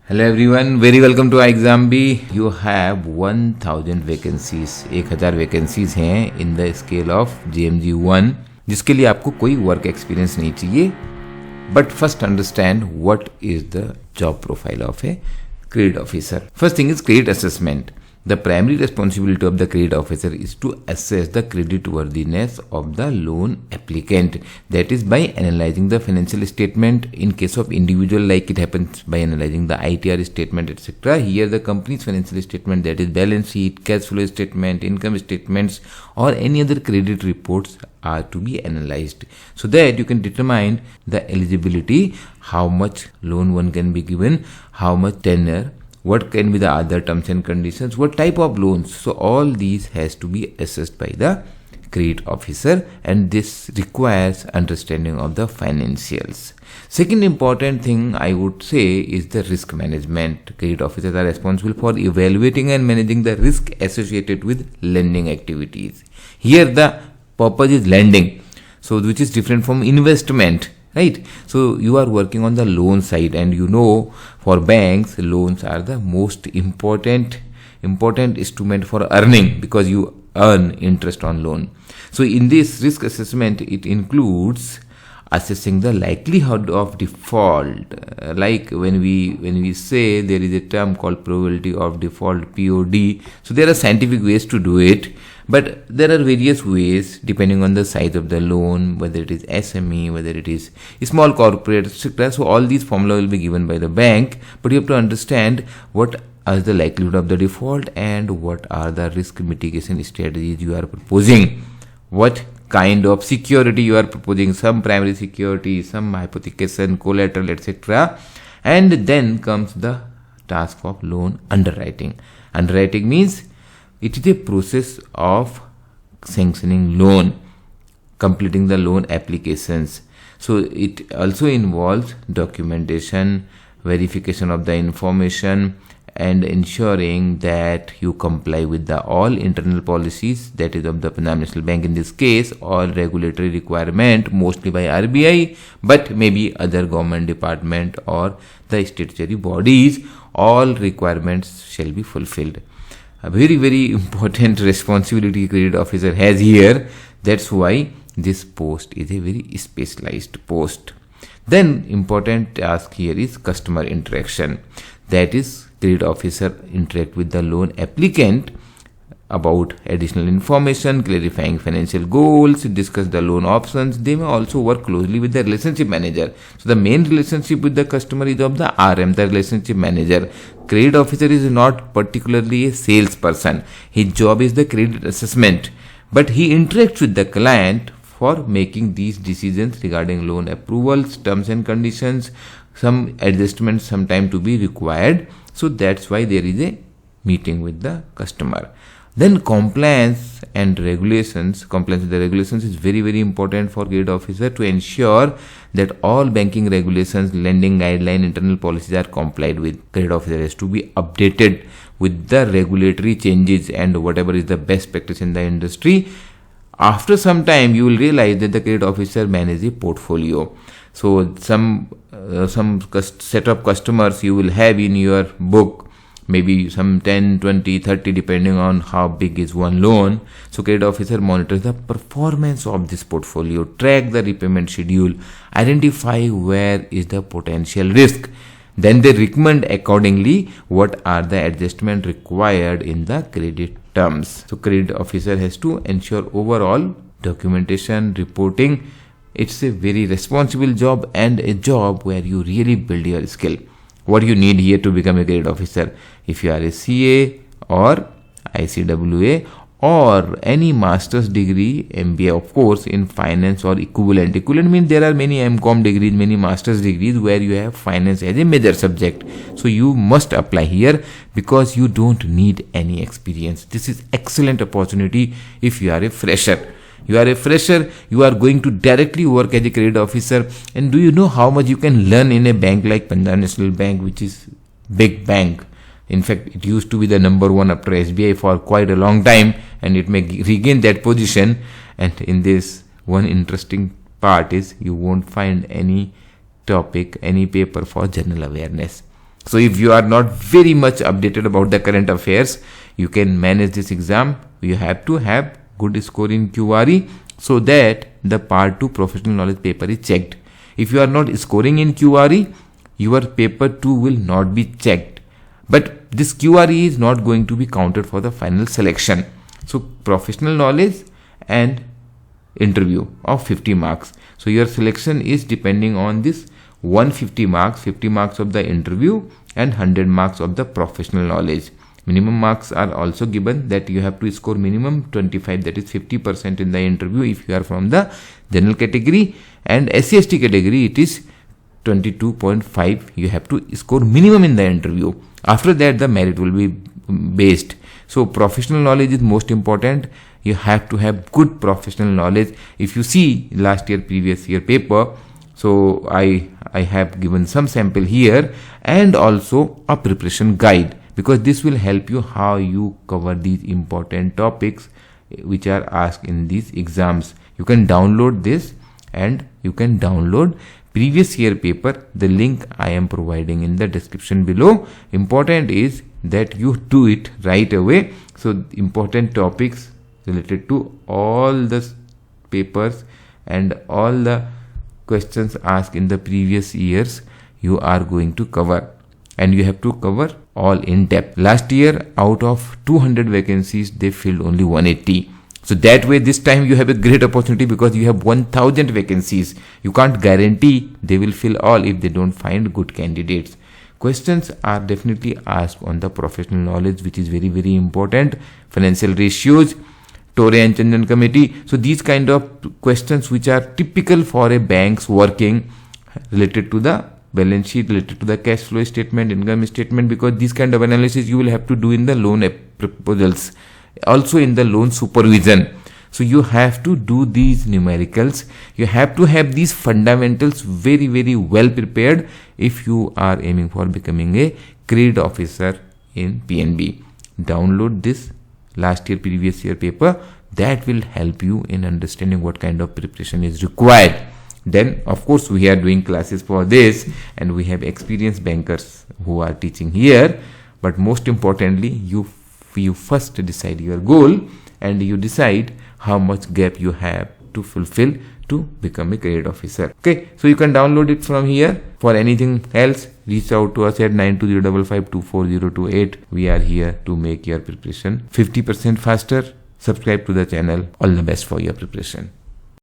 Hello everyone, very welcome to ixamBee. You have 1000 vacancies, 1000 vacancies हैं in the scale of JMG 1, जिसके लिए आपको कोई work experience नहीं चाहिए. But first understand what is the job profile of a credit officer. First thing is credit assessment. The primary responsibility of the credit officer is to assess the creditworthiness of the loan applicant. That is by analyzing the financial statement. In case of individual, like it happens by analyzing the ITR statement, etc. Here the company's financial statement, that is balance sheet, cash flow statement, income statements, or any other credit reports are to be analyzed, so that you can determine the eligibility, how much loan one can be given, how much tenure, what can be the other terms and conditions, what type of loans. So all these has to be assessed by the credit officer, and this requires understanding of the financials. Second important thing I would say is the risk management. Credit officers are responsible for evaluating and managing the risk associated with lending activities. Here the purpose is lending, so which is different from investment. Right, so you are working on the loan side, and you know for banks loans are the most important instrument for earning, because you earn interest on loan. So in this risk assessment, it includes assessing the likelihood of default. Like when we say there is a term called probability of default, POD. So there are scientific ways to do it, but there are various ways depending on the size of the loan, whether it is SME, whether it is small corporate, etc. So all these formula will be given by the bank, but you have to understand what is the likelihood of the default and what are the risk mitigation strategies you are proposing. What kind of security you are proposing, some primary security, some hypothecation, collateral, etc. And then comes the task of loan underwriting. Underwriting means it is a process of sanctioning loan, completing the loan applications. So it also involves documentation, verification of the information, and ensuring that you comply with the all internal policies, that is of the Punjab National Bank in this case, or regulatory requirement mostly by RBI, but maybe other government department or the statutory bodies. All requirements shall be fulfilled. A very important responsibility credit officer has here. That's why this post is a very specialized post. Then important task here is customer interaction. That is, credit officer interact with the loan applicant about additional information, clarifying financial goals, discuss the loan options. They may also work closely with the relationship manager. So the main relationship with the customer is of the RM, the relationship manager. Credit officer is not particularly a salesperson. His job is the credit assessment, but he interacts with the client for making these decisions regarding loan approvals, terms and conditions, some adjustments sometime to be required. So that's why there is a meeting with the customer. Then compliance and regulations. Compliance with the regulations is very important for credit officer to ensure that all banking regulations, lending guideline, internal policies are complied with. Credit officer has to be updated with the regulatory changes and whatever is the best practice in the industry. After some time, you will realize that the credit officer manages a portfolio. So some set of customers you will have in your book, maybe some 10, 20, 30 depending on how big is one loan. So credit officer monitors the performance of this portfolio, track the repayment schedule, identify where is the potential risk. Then they recommend accordingly what are the adjustments required in the credit terms. So credit officer has to ensure overall documentation, reporting. It's a very responsible job and a job where you really build your skill. What you need here to become a credit officer? If you are a CA or ICWA or any master's degree, MBA of course, in finance or equivalent. Equivalent means there are many MCOM degrees, many master's degrees where you have finance as a major subject. So you must apply here because you don't need any experience. This is excellent opportunity if you are a fresher. You are a fresher, you are going to directly work as a credit officer. And do you know how much you can learn in a bank like Punjab National Bank, which is big bank? In fact, it used to be the number one after SBI for quite a long time, and it may regain that position. And in this, one interesting part is you won't find any topic, any paper for general awareness. So if you are not very much updated about the current affairs, you can manage this exam. You have to have good score in QRE so that the part 2 professional knowledge paper is checked. If you are not scoring in QRE, your paper 2 will not be checked. But this QRE is not going to be counted for the final selection. So professional knowledge and interview of 50 marks. So your selection is depending on this 150 marks, 50 marks of the interview and 100 marks of the professional knowledge. Minimum marks are also given that you have to score minimum 25, that is 50% in the interview if you are from the general category, and SC/ST category it is 22.5. You have to score minimum in the interview. After that the merit will be based. So professional knowledge is most important. You have to have good professional knowledge. If you see last year, previous year paper, so I have given some sample here and also a preparation guide, because this will help you how you cover these important topics which are asked in these exams. You can download this and you can download previous year paper. The link I am providing in the description below. Important is that you do it right away. So important topics related to all the papers and all the questions asked in the previous years you are going to cover, and you have to cover all in depth. Last year out of 200 vacancies they filled only 180. So that way this time you have a great opportunity because you have 1000 vacancies. You can't guarantee they will fill all if they don't find good candidates. Questions are definitely asked on the professional knowledge, which is very, very important. Financial ratios, Torre and Chandan committee. So these kind of questions which are typical for a bank's working, related to the balance sheet, related to the cash flow statement, income statement, because these kind of analysis you will have to do in the loan proposals, also in the loan supervision. So you have to do these numericals. You have to have these fundamentals very, very well prepared if you are aiming for becoming a credit officer in PNB. Download this last year, previous year paper. That will help you in understanding what kind of preparation is required. Then of course we are doing classes for this and we have experienced bankers who are teaching here. But most importantly, you first decide your goal and you decide how much gap you have to fulfill to become a credit officer. Okay, so you can download it from here. For anything else, reach out to us at 9205524028. We are here to make your preparation 50% faster. Subscribe to the channel. All the best for your preparation.